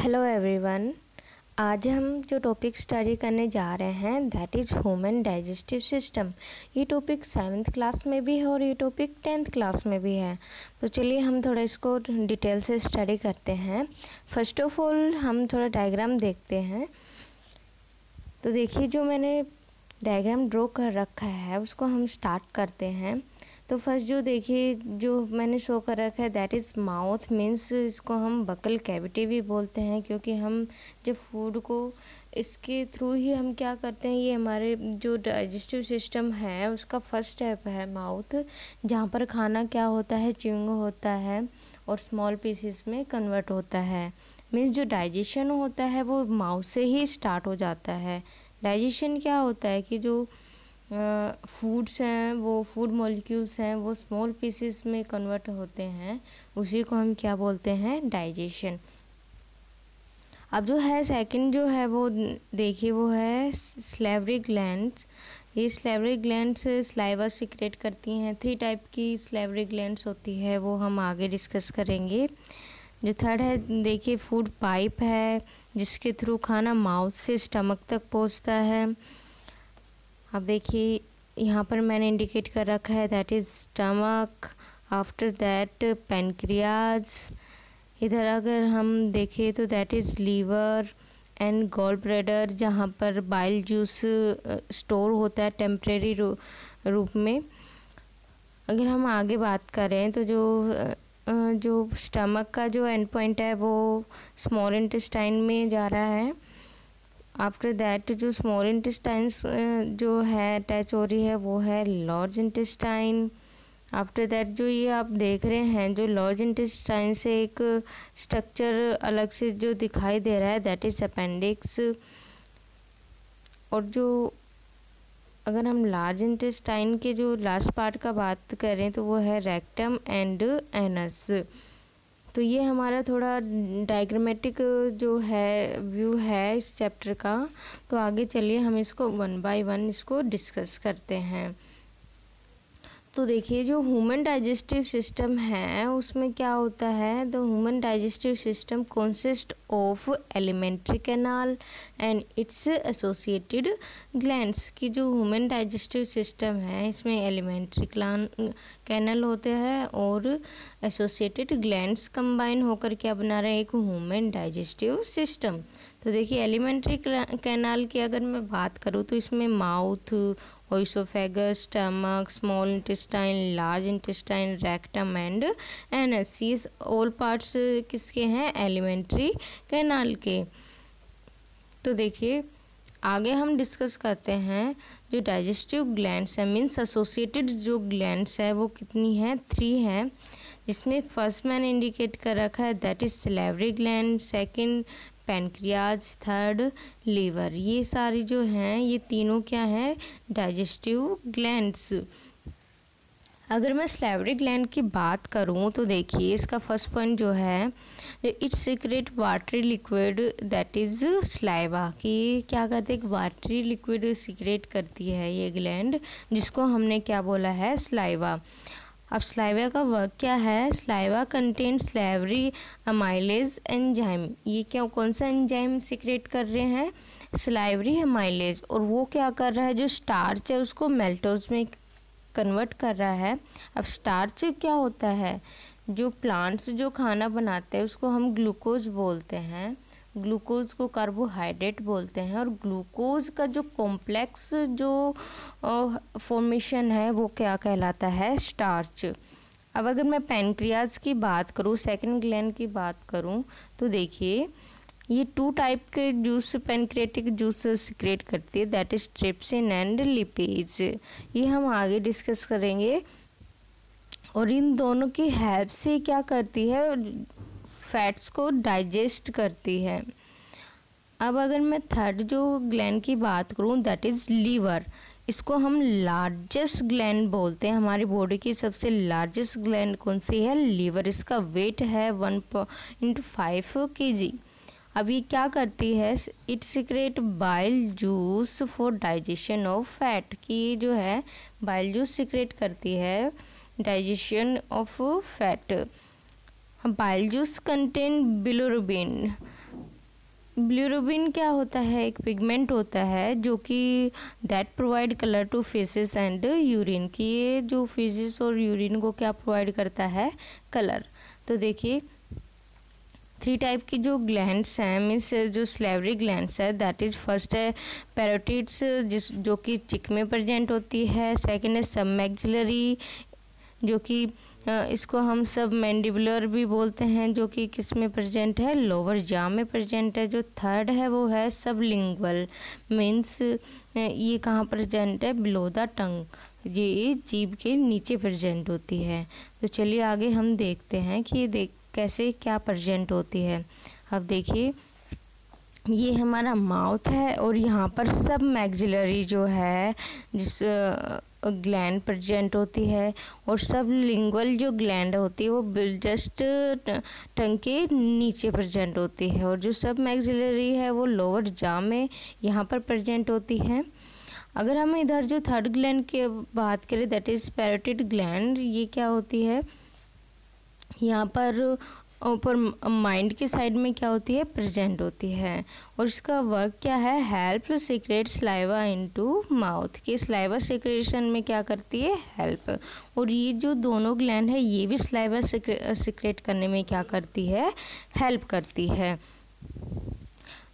Hello everyone. आज हम जो टॉपिक स्टडी करने जा रहे हैं that is human digestive system. ये टॉपिक 7th क्लास में भी है और ये टॉपिक 10th क्लास में भी है। तो चलिए हम थोड़ा इसको डिटेल से स्टडी करते हैं। फर्स्ट ऑफ ऑल हम थोड़ा डायग्राम देखते हैं। तो देखिए जो मैंने डायग्राम ड्रॉ कर रखा है उसको हम स्टार्ट करते हैं। तो फर्स्ट जो देखिए जो मैंने शो कर रखा है दैट इज़ माउथ, मीन्स इसको हम बकल कैविटी भी बोलते हैं, क्योंकि हम जब फूड को इसके थ्रू ही हम क्या करते हैं, ये हमारे जो डाइजेस्टिव सिस्टम है उसका फर्स्ट स्टेप है माउथ, जहाँ पर खाना क्या होता है, च्यूइंग होता है और स्मॉल पीसेस में कन्वर्ट होता है। मीन्स जो डाइजेशन होता है वो माउथ से ही स्टार्ट हो जाता है। डाइजेशन क्या होता है कि जो फूड्स हैं वो फूड मॉलिक्यूल्स हैं वो स्मॉल पीसेस में कन्वर्ट होते हैं, उसी को हम क्या बोलते हैं, डाइजेशन। अब जो है सेकंड जो है वो देखिए वो है सैलिवरी ग्लैंड्स। ये सैलिवरी ग्लैंड्स सलाइवा सीक्रेट करती हैं। 3 टाइप की सैलिवरी ग्लैंड्स होती है, वो हम आगे डिस्कस करेंगे। जो थर्ड है देखिए फूड पाइप है, जिसके थ्रू खाना माउथ से स्टमक तक पहुंचता है। अब देखिए यहाँ पर मैंने इंडिकेट कर रखा है that is stomach, after that pancreas. इधर अगर हम देखें तो that is liver and gall bladder, जहाँ पर बाइल जूस स्टोर होता है टेम्परेरी रूप में। अगर हम आगे बात करें तो जो स्टमक का जो एंड पॉइंट है वो स्मॉल इंटेस्टाइन में जा रहा है। आफ्टर दैट जो स्मॉल इंटेस्टाइन्स जो है अटैच हो रही है वो है लार्ज इंटेस्टाइन। आफ्टर दैट जो ये आप देख रहे हैं जो लार्ज इंटेस्टाइन से एक स्ट्रक्चर अलग से जो दिखाई दे रहा है दैट इज अपेंडिक्स। और जो अगर हम लार्ज इंटेस्टाइन के जो लास्ट पार्ट का बात करें तो वो है रेक्टम एंड एनस। तो ये हमारा थोड़ा डायग्रामेटिक जो है व्यू है इस चैप्टर का। तो आगे चलिए हम इसको 1 बाय 1 इसको डिस्कस करते हैं। तो देखिए जो ह्यूमन डाइजेस्टिव सिस्टम है उसमें क्या होता है, the human digestive system consist of alimentary canal and it's associated glands. की जो ह्यूमन डाइजेस्टिव सिस्टम है इसमें एलिमेंट्री कैनल होते हैं और एसोसिएटेड ग्लैंड्स कंबाइन होकर क्या बना रहे हैं, एक ह्यूमन डाइजेस्टिव सिस्टम। तो देखिए एलिमेंट्री कैनाल की अगर मैं बात करूँ तो इसमें mouth, oesophagus, stomach, small intestine, large intestine, rectum and anus, ये ऑल पार्ट्स किसके हैं, एलिमेंट्री कैनाल के। तो देखिए आगे हम डिस्कस करते हैं जो डाइजेस्टिव ग्लैंड्स है, मीन्स एसोसिएटेड जो ग्लैंड्स है वो कितनी है, 3 हैं। जिसमें फर्स्ट मैंने इंडिकेट कर रखा है that is salivary gland, second pancreas, third liver. ये सारी जो हैं ये तीनों क्या हैं, डाइजेस्टिव ग्लैंड्स। अगर मैं सैलिवरी ग्लैंड की बात करूं तो देखिए इसका फर्स्ट पॉइंट जो है it's secret watery liquid that is saliva. कि क्या कहते हैं, वाटरी लिक्विड सीक्रेट करती है ये ग्लैंड, जिसको हमने क्या बोला है, सलाइवा। अब सलाइवा का वर्क क्या है, saliva contain salivary amylase enzyme. ये क्या कौन सा एंजाइम सीक्रेट कर रहे हैं, सलाइवरी अमाइलेज। और वो क्या कर रहा है, जो स्टार्च है उसको मेल्टोज में कन्वर्ट कर रहा है। अब स्टार्च क्या होता है, जो प्लांट्स जो खाना बनाते हैं उसको हम ग्लूकोज बोलते हैं, ग्लूकोज को कार्बोहाइड्रेट बोलते हैं, और ग्लूकोज का जो कॉम्प्लेक्स जो फॉर्मेशन है वो क्या कहलाता है, स्टार्च। अब अगर मैं पैनक्रियाज की बात करूँ, सेकंड ग्लैंड की बात करूँ तो देखिए ये 2 टाइप के जूस पैनक्रियाटिक जूस सीक्रेट करती है that is trypsin and lipase. ये हम आगे डिस्कस करेंगे। और इन दोनों की हेल्प से क्या करती है, फैट्स को डाइजेस्ट करती है। अब अगर मैं थर्ड जो ग्लैंड की बात करूँ दैट इज़ लीवर। इसको हम लार्जेस्ट ग्लैंड बोलते हैं, हमारी बॉडी की सबसे लार्जेस्ट ग्लैंड कौन सी है, लीवर। इसका वेट है 1.5 kg। अब ये क्या करती है, it secrete bile juice for digestion of fat. की जो है बाइल जूस सीक्रेट करती है digestion of fat. Bile juice contain bilirubin. Bilirubin क्या होता है? एक पिगमेंट होता है जो कि that provide colour to faeces and urine, कि ये जो फेसेस और यूरिन को क्या प्रोवाइड करता है? कलर। तो देखिए 3 टाइप की जो ग्लैंड्स हैं, मीन्स जो स्लेवरी ग्लैंड्स है, दैट इज़ फर्स्ट है पैरोटिड्स, जो कि चिक में प्रेजेंट होती है। सेकंड है सब मैक्सिलरी, जो कि इसको हम सब मैंडिबुलर भी बोलते हैं, जो कि किस में प्रेजेंट है? लोअर जॉ में प्रेजेंट है। जो थर्ड है वो है सबलिंगुअल, मीन्स ये कहाँ प्रेजेंट है? बिलो द टंग, ये जीभ के नीचे प्रेजेंट होती है। तो चलिए आगे हम देखते हैं कि ये कैसे क्या प्रेजेंट होती है। अब देखिए ये हमारा माउथ है और यहाँ पर सब मैक्सिलरी जो है जिस ग्लैंड प्रेजेंट होती है, और सब लिंगुअल जो ग्लैंड होती है वो जस्ट टंग के नीचे प्रेजेंट होती है, और जो सब मैक्सिलरी है वो लोअर जॉ में यहाँ पर प्रेजेंट होती है। अगर हम इधर जो थर्ड ग्लैंड की बात करें, दैट इज़ पैरोटिड ग्लैंड, ये क्या होती है? यहाँ पर ऊपर माइंड के साइड में क्या होती है? प्रेजेंट होती है, और इसका वर्क क्या है? Help secret saliva into mouth, की स्लाइवा सीक्रेशन में क्या करती है? हेल्प। और ये जो दोनों ग्लैंड है ये भी स्लाइवा सीक्रेट करने में क्या करती है? हेल्प करती है।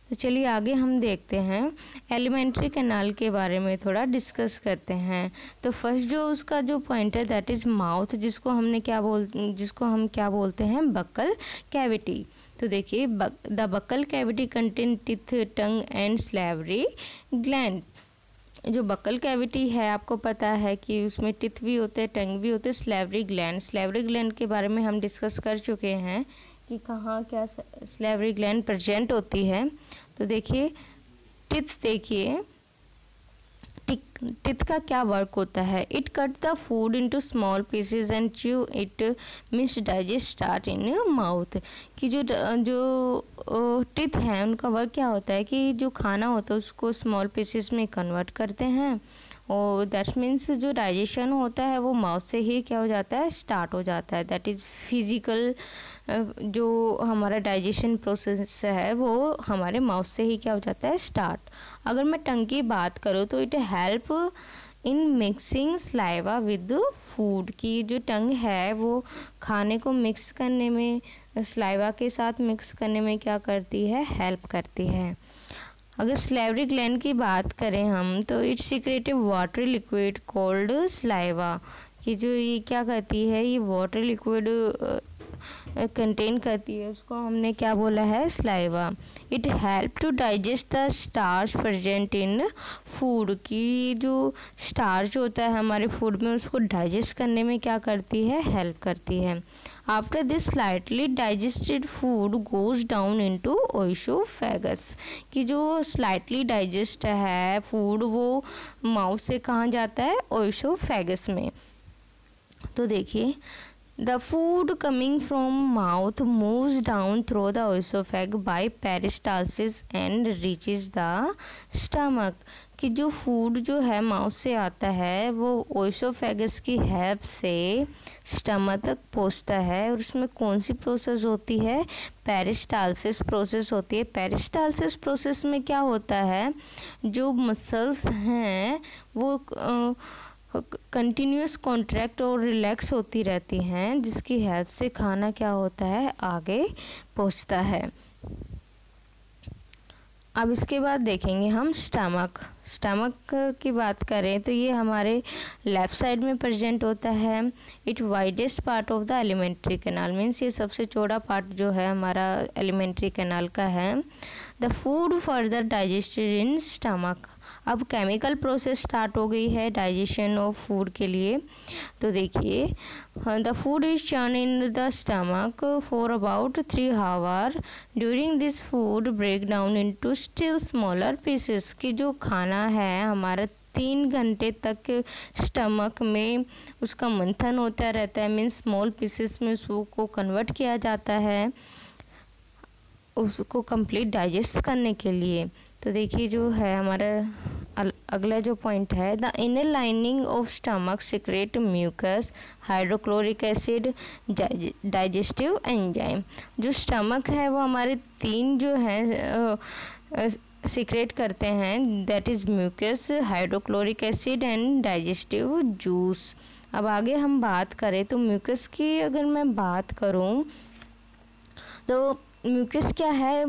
तो चलिए आगे हम देखते हैं एलिमेंट्री कैनाल के बारे में थोड़ा डिस्कस करते हैं। तो फर्स्ट जो उसका जो पॉइंट है दैट इज़ माउथ, जिसको हम क्या बोलते हैं? Buccal cavity. तो देखिए the buccal cavity contain teeth, tongue and salivary gland. जो बक्कल कैविटी है आपको पता है कि उसमें टिथ भी होते हैं, टंग भी होते हैं, स्लेवरी ग्लैंड के बारे में हम डिस्कस कर चुके हैं कि कहाँ क्या स्लेवरी ग्लैंड प्रेजेंट होती है। तो देखिए टिथ, देखिए टिथ का क्या वर्क होता है? It cut the food into small pieces and chew it, means digest start in mouth. कि जो टिथ हैं उनका वर्क क्या होता है कि जो खाना होता है उसको स्मॉल पीसेस में कन्वर्ट करते हैं, और दैट मीन्स जो डाइजेशन होता है वो माउथ से ही क्या हो जाता है? स्टार्ट हो जाता है। दैट इज़ फिजिकल, जो हमारा डाइजेशन प्रोसेस है वो हमारे माउथ से ही क्या हो जाता है? स्टार्ट। अगर मैं टंग की बात करूँ तो it help in mixing saliva with food, की जो टंग है वो खाने को मिक्स करने में, स्लाइवा के साथ मिक्स करने में क्या करती है? हेल्प करती है। अगर स्लेवरी ग्लैंड की बात करें हम तो it's secretive watery liquid cold saliva, कि जो ये क्या करती है? ये वाटर लिक्विड कंटेन करती है, उसको हमने क्या बोला है? Saliva. It help to digest the starch present in food, की जो स्टार्च होता है हमारे फूड में उसको डाइजेस्ट करने में क्या करती है? हेल्प करती है। After this slightly digested food goes down into oesophagus, कि जो स्लाइटली डाइजेस्ट है फूड वो माउथ से कहाँ जाता है? ओइसोफेगस में। तो देखिए The food coming from mouth moves down through the oesophagus by peristalsis and reaches the stomach, कि जो फूड जो है माउथ से आता है वो ओइसोफेगस की हेल्प से स्टमक तक पहुंचता है, और उसमें कौन सी प्रोसेस होती है? पेरिस्टालसिस प्रोसेस होती है। पेरिस्टालसिस प्रोसेस में क्या होता है? जो मसल्स हैं वो कंटिन्यूस कॉन्ट्रैक्ट और रिलैक्स होती रहती हैं, जिसकी हेल्प से खाना क्या होता है? आगे पहुंचता है। अब इसके बाद देखेंगे हम स्टमक की बात करें तो ये हमारे लेफ़्ट साइड में प्रेजेंट होता है। It widest part of the alimentary canal, means ये सबसे चौड़ा पार्ट जो है हमारा एलिमेंट्री कैनाल का है। The food further digested in stomach, अब केमिकल प्रोसेस स्टार्ट हो गई है डाइजेशन ऑफ फूड के लिए। तो देखिए the food is churn in the stomach for about 3 hour. During this food break down into still smaller pieces, की जो खाना है हमारा 3 घंटे तक स्टमक में उसका मंथन होता रहता है, मीन्स स्मॉल पीसेस में उसको कन्वर्ट किया जाता है उसको कंप्लीट डाइजेस्ट करने के लिए। तो देखिए जो है हमारा अगला जो पॉइंट है, the inner lining of stomach secrete mucus, hydrochloric acid, digestive enzyme. जो स्टमक है वो हमारे 3 जो हैं सीक्रेट करते हैं, that is mucus, hydrochloric acid and digestive juice. अब आगे हम बात करें तो म्यूकस की अगर मैं बात करूं तो म्यूकस क्या है,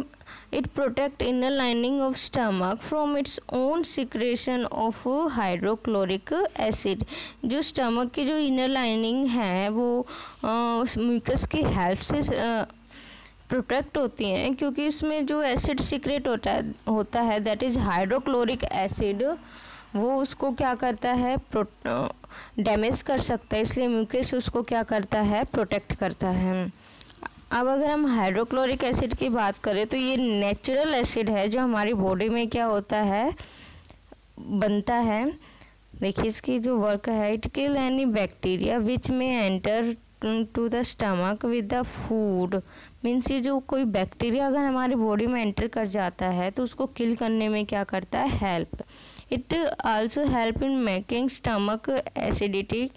it protect inner lining of stomach from its own secretion of hydrochloric acid. जो स्टमक की जो इनर लाइनिंग है वो म्यूकस की हेल्प से प्रोटेक्ट होती हैं, क्योंकि इसमें जो एसिड सीक्रेट होता है दैट इज़ हाइड्रोक्लोरिक एसिड, वो उसको क्या करता है, डैमेज कर सकता है, इसलिए म्यूकस उसको क्या करता है, प्रोटेक्ट करता है। अब अगर हम हाइड्रोक्लोरिक एसिड की बात करें तो ये नेचुरल एसिड है जो हमारी बॉडी में क्या होता है, बनता है। देखिए इसकी जो वर्क है, it kill any bacteria which में enter to the stomach with the food. Means ये जो कोई बैक्टीरिया अगर हमारी बॉडी में एंटर कर जाता है तो उसको किल करने में क्या करता है, help. It also help in making stomach acidity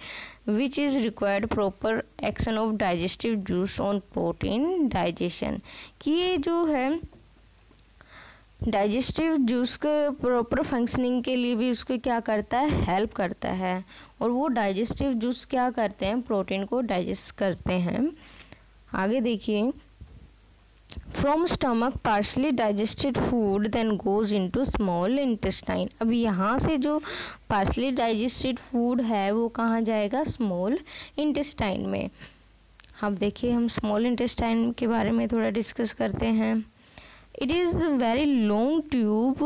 which is required proper action of digestive juice on protein digestion। कि ये जो है डाइजेस्टिव जूस के प्रॉपर फंक्शनिंग के लिए भी उसको क्या करता है, हेल्प करता है। और वो डाइजेस्टिव जूस क्या करते हैं, प्रोटीन को डाइजेस्ट करते हैं। आगे देखिए, from stomach partially digested food then goes into small intestine. अब यहाँ से जो पार्शली डाइजेस्टेड फूड है वो कहाँ जाएगा, स्मॉल इंटेस्टाइन में। अब देखिए हम स्मॉल इंटेस्टाइन के बारे में थोड़ा डिस्कस करते हैं। It is a very long tube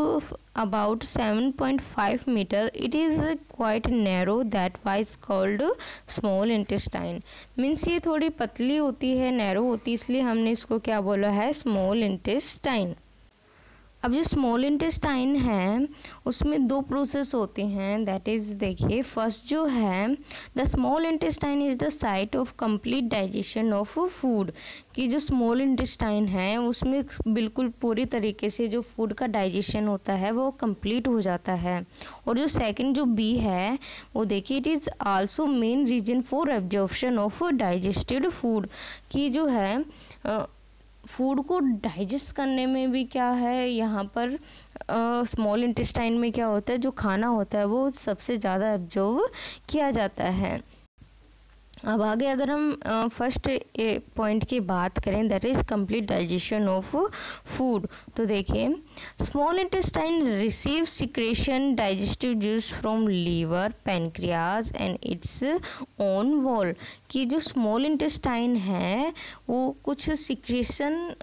about 7.5 meter. It is quite narrow, that why it's called small intestine। Means ये थोड़ी पतली होती है, नैरो होती है, इसलिए हमने इसको क्या बोला है, स्मॉल इंटेस्टाइन। अब जो स्मॉल इंटेस्टाइन है उसमें 2 प्रोसेस होते हैं, दैट इज़ देखिए फर्स्ट जो है, the small intestine is the site of complete digestion of food. कि जो स्मॉल इंटेस्टाइन है उसमें बिल्कुल पूरी तरीके से जो फूड का डाइजेशन होता है वो कंप्लीट हो जाता है। और जो सेकंड जो बी है वो देखिए, it is also main reason for absorption of digested food. कि जो है फूड को डाइजेस्ट करने में भी क्या है, यहाँ पर स्मॉल इंटेस्टाइन में क्या होता है, जो खाना होता है वो सबसे ज़्यादा एब्जॉर्ब किया जाता है। अब आगे अगर हम फर्स्ट पॉइंट की बात करें, that is complete digestion of food, तो देखिए small intestine receive secretion digestive juice from liver, pancreas and its own wall. कि जो स्मॉल इंटेस्टाइन है वो कुछ सिक्रेशन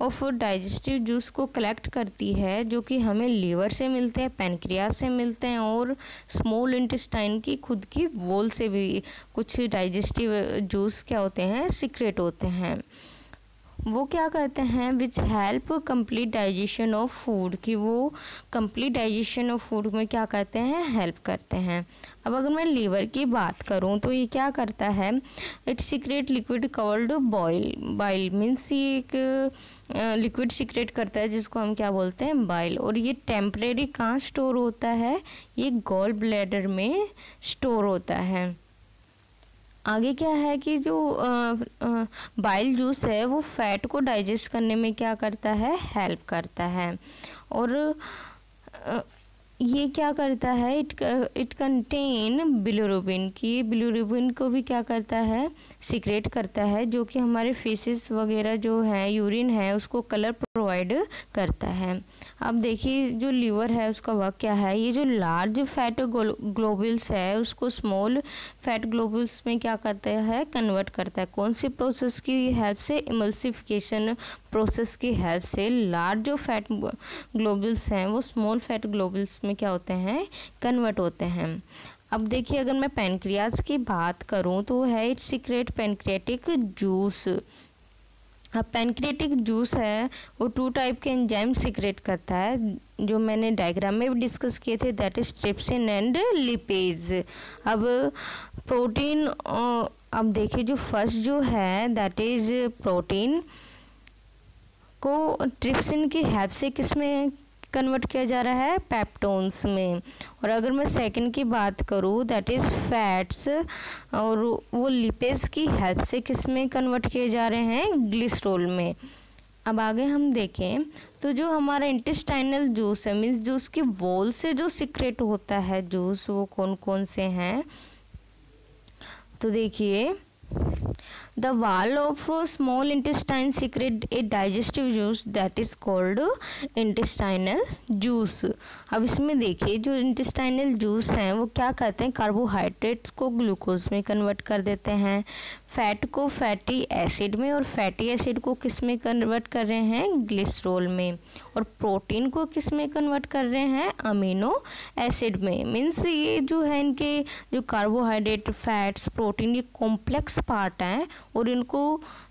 ऑफ डाइजेस्टिव जूस को कलेक्ट करती है, जो कि हमें लीवर से मिलते हैं, पैनक्रियाज से मिलते हैं, और स्मॉल इंटेस्टाइन की खुद की वॉल से भी कुछ डाइजेस्टिव जूस क्या होते हैं, सीक्रेट होते हैं। वो क्या करते हैं, which help complete digestion of food. कि वो कंप्लीट डाइजेशन ऑफ फूड में क्या करते हैं, हेल्प करते हैं। अब अगर मैं लीवर की बात करूं तो ये क्या करता है, it secret liquid covered bile. Means ये एक लिक्विड सीक्रेट करता है जिसको हम क्या बोलते हैं, बाइल। और ये टेम्परेरी कहाँ स्टोर होता है, ये गॉल ब्लैडर में स्टोर होता है। आगे क्या है कि जो बाइल जूस है वो फैट को डाइजेस्ट करने में क्या करता है, हेल्प करता है। और ये क्या करता है, इट कंटेन बिलिरुबिन। की बिलिरुबिन को भी क्या करता है, सीक्रेट करता है, जो कि हमारे फेसेस वगैरह जो है, यूरिन है, उसको कलर प्रोवाइड करता है। अब देखिए जो लीवर है उसका वर्क क्या है, ये जो लार्ज फैट ग्लोबुल्स है उसको स्मॉल फैट ग्लोबुल्स में क्या करता है, कन्वर्ट करता है। कौन सी प्रोसेस की हेल्प से, इमल्सिफिकेशन प्रोसेस की हेल्प से लार्ज जो फैट ग्लोबुल्स हैं वो स्मॉल फैट ग्लोबुल्स में क्या होते हैं, कन्वर्ट होते हैं। अब देखिए अगर मैं पैनक्रियाज की बात करूं तो है इट सीक्रेट पैनक्रियाटिक जूस। अब पैनक्रियाटिक जूस है वो 2 टाइप के एंजाइम सीक्रेट करता है, जो मैंने डायग्राम में भी डिस्कस किए थे, that is trypsin and lipase. अब प्रोटीन, अब देखिए जो फर्स्ट जो है दैट इज प्रोटीन को ट्रिप्सिन की हेल्प से किस में कन्वर्ट किया जा रहा है पेप्टोन्स में। और अगर मैं सेकंड की बात करूँ दैट इज़ फैट्स, और वो लिपेज की हेल्प से किस में कन्वर्ट किए जा रहे हैं, ग्लिसरॉल में। अब आगे हम देखें तो जो हमारा इंटेस्टाइनल जूस है मीन्स जो उसकी वॉल से जो सीक्रेट होता है जूस, वो कौन कौन से हैं, तो देखिए The wall of small intestine secrete a digestive juice that is called intestinal juice। अब इसमें देखिए जो इंटेस्टाइनल जूस हैं वो क्या करते हैं, कार्बोहाइड्रेट्स को ग्लूकोज में कन्वर्ट कर देते हैं, फैट को फैटी एसिड में, और फैटी एसिड को किस में कन्वर्ट कर रहे हैं, ग्लिसरॉल में, और प्रोटीन को किस में कन्वर्ट कर रहे हैं, अमीनो एसिड में। मीन्स ये जो है इनके जो कार्बोहाइड्रेट, फैट्स, प्रोटीन, ये कॉम्प्लेक्स पार्ट हैं और इनको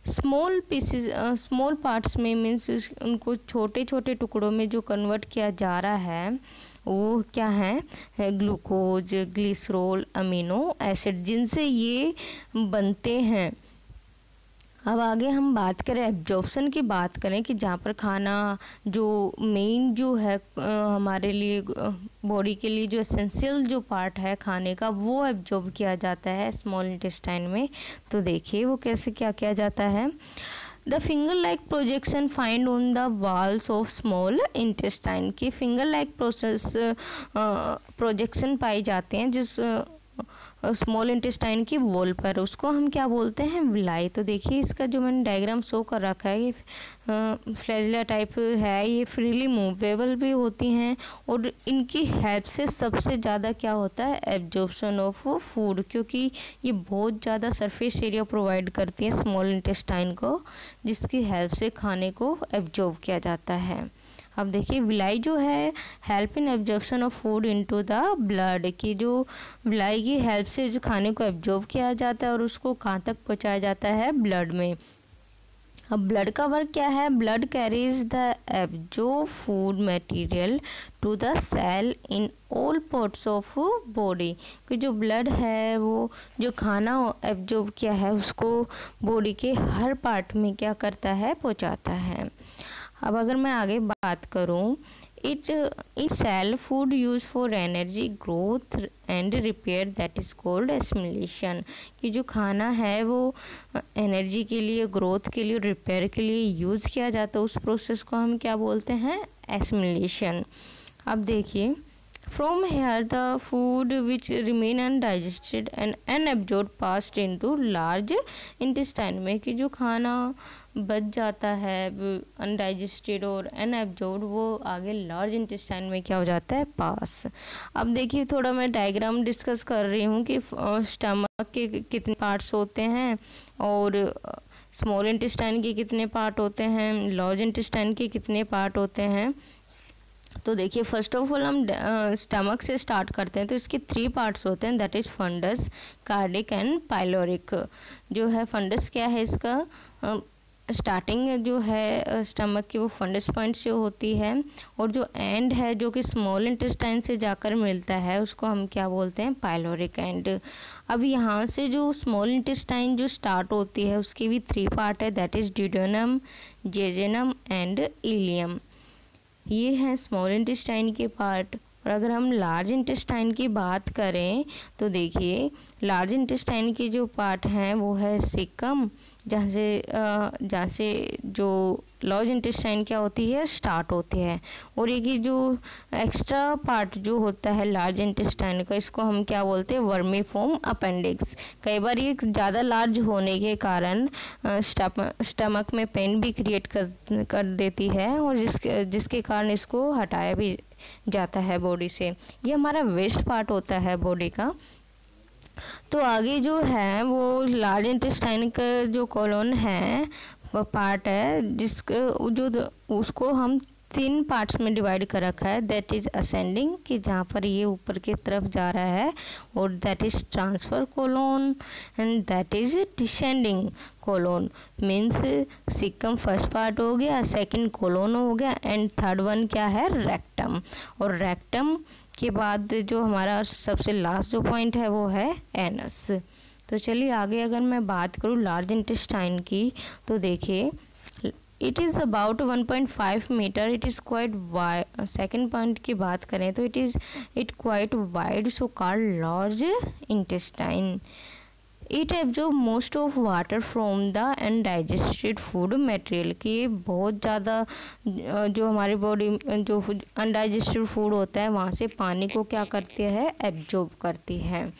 स्मॉल पीसेस, स्मॉल पार्ट्स में मीन्स उनको छोटे छोटे टुकड़ों में जो कन्वर्ट किया जा रहा है वो क्या है, ग्लूकोज, ग्लिसरॉल, अमीनो एसिड, जिनसे ये बनते हैं। अब आगे हम बात करें एब्जॉर्प्शन की बात करें कि जहाँ पर खाना जो मेन जो है हमारे लिए बॉडी के लिए जो एसेंशियल जो पार्ट है खाने का वो एब्जॉर्ब किया जाता है स्मॉल इंटेस्टाइन में। तो देखिए वो कैसे क्या किया जाता है। The finger like projection find on the walls of small intestine की फिंगर लाइक प्रोसेस प्रोजेक्शन पाए जाते हैं जिस स्मॉल इंटेस्टाइन की वॉल पर, उसको हम क्या बोलते हैं, विलाई। तो देखिए इसका जो मैंने डायग्राम शो कर रखा है, ये फ्लैजिला टाइप है, ये फ्रीली मूवेबल भी होती हैं और इनकी हेल्प से सबसे ज़्यादा क्या होता है, एब्जॉर्प्शन ऑफ फूड, क्योंकि ये बहुत ज़्यादा सरफेस एरिया प्रोवाइड करती है स्मॉल इंटेस्टाइन को, जिसकी हेल्प से खाने को एब्जॉर्ब किया जाता है। अब देखिए विलाई जो है help in absorption of food into the blood, की जो विलाई की हेल्प से जो खाने को एब्जॉर्ब किया जाता है और उसको कहाँ तक पहुँचाया जाता है, ब्लड में। अब ब्लड का वर्क क्या है, blood carries the absorb food material to the cell in all parts of body, कि जो ब्लड है वो जो खाना एब्जॉर्ब किया है उसको बॉडी के हर पार्ट में क्या करता है, पहुँचाता है। अब अगर मैं आगे बात करूं, it cell food use for energy growth and repair that is called assimilation, कि जो खाना है वो एनर्जी के लिए, ग्रोथ के लिए, रिपेयर के लिए यूज़ किया जाता है, उस प्रोसेस को हम क्या बोलते हैं, एसिमिलेशन। अब देखिए From here the food which remain undigested and unabsorbed passed into large intestine में, कि जो खाना बच जाता है अनडाइजेस्टेड और अनएब्जॉर्ब्ड वो आगे लार्ज इंटेस्टाइन में क्या हो जाता है, पास। अब देखिए थोड़ा मैं डायग्राम डिस्कस कर रही हूँ कि स्टमक के कितने पार्ट्स होते हैं और स्मॉल इंटेस्टाइन के कितने पार्ट होते हैं, लार्ज इंटेस्टाइन के कितने पार्ट होते हैं। तो देखिए फर्स्ट ऑफ ऑल हम स्टमक से स्टार्ट करते हैं, तो इसके 3 पार्ट्स होते हैं, that is fundus, cardiac and pyloric. जो है फंडस क्या है, इसका स्टार्टिंग जो है स्टमक की वो फंडस पॉइंट से होती है और जो एंड है जो कि स्मॉल इंटेस्टाइन से जाकर मिलता है उसको हम क्या बोलते हैं, पाइलोरिक एंड। अब यहाँ से जो स्मॉल इंटेस्टाइन जो स्टार्ट होती है उसकी भी 3 पार्ट है, that is duodenum, jejunum and ileum. ये हैं स्मॉल इंटेस्टाइन के पार्ट। और अगर हम लार्ज इंटेस्टाइन की बात करें तो देखिए लार्ज इंटेस्टाइन के जो पार्ट हैं वो है सिकम, जहाँ से जो लार्ज इंटेस्टाइन क्या होती है, स्टार्ट होती है। और ये जो एक्स्ट्रा पार्ट जो होता है लार्ज इंटेस्टाइन का, इसको हम क्या बोलते हैं, वर्मीफॉर्म अपेंडिक्स। कई बार ये ज़्यादा लार्ज होने के कारण स्टमक में पेन भी क्रिएट कर देती है और जिसके कारण इसको हटाया भी जाता है बॉडी से। ये हमारा वेस्ट पार्ट होता है बॉडी का। तो आगे जो है वो लार्ज इंटेस्टाइन का जो कॉलोन है वो पार्ट है जिसको जो उसको हम 3 पार्ट्स में डिवाइड कर रखा है, दैट इज़ असेंडिंग, कि जहाँ पर ये ऊपर की तरफ जा रहा है, और that is transfer colon and that is descending colon. Means caecum first part हो गया, सेकंड कोलोन हो गया एंड थर्ड वन क्या है, रेक्टम। और रेक्टम के बाद जो हमारा सबसे लास्ट जो पॉइंट है वो है एनस। तो चलिए आगे अगर मैं बात करूँ लार्ज इंटेस्टाइन की, तो देखिए it is about 1.5 metre, it is quite wide. Second point की बात करें तो it quite wide, so called large intestine. It absorb most of water from the undigested food material, कि बहुत ज़्यादा जो हमारी बॉडी जो अनडाइजेस्टेड फूड होता है वहाँ से पानी को क्या करती है, एब्जॉर्ब करती है।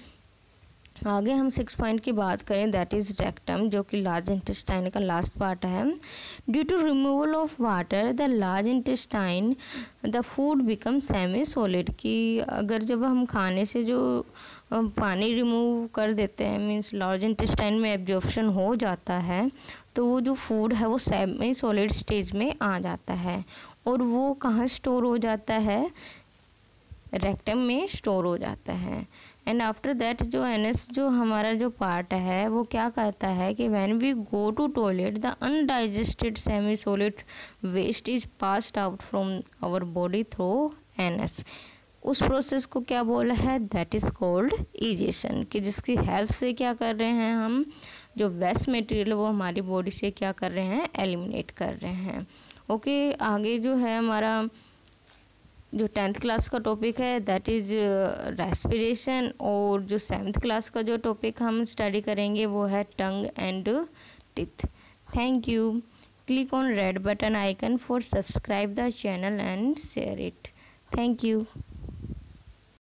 आगे हम 6 पॉइंट की बात करें, दैट इज़ रेक्टम, जो कि लार्ज इंटेस्टाइन का लास्ट पार्ट है। Due to removal of water the large intestine the food become semi solid, कि अगर जब हम खाने से जो पानी रिमूव कर देते हैं, मीन्स लार्ज इंटेस्टाइन में एब्जॉर्प्शन हो जाता है, तो वो जो फूड है वो सेमी सॉलिड स्टेज में आ जाता है। और वो कहाँ स्टोर हो जाता है, रेक्टम में स्टोर हो जाता है। एंड आफ्टर दैट जो एनएस जो हमारा जो पार्ट है वो क्या कहता है कि when we go to toilet the undigested semi solid waste is passed out from our body through anus. उस प्रोसेस को क्या बोला है, दैट इज़ कॉल्ड इजेशन, कि जिसकी हेल्प से क्या कर रहे हैं हम, जो वेस्ट मटेरियल वो हमारी बॉडी से क्या कर रहे हैं, एलिमिनेट कर रहे हैं। ओके, आगे जो है हमारा जो 10th क्लास का टॉपिक है दैट इज़ रेस्पिरेशन, और जो 7th क्लास का जो टॉपिक हम स्टडी करेंगे वो है tongue and teeth. Thank you. Click on red button icon for subscribe the channel and share it. Thank you.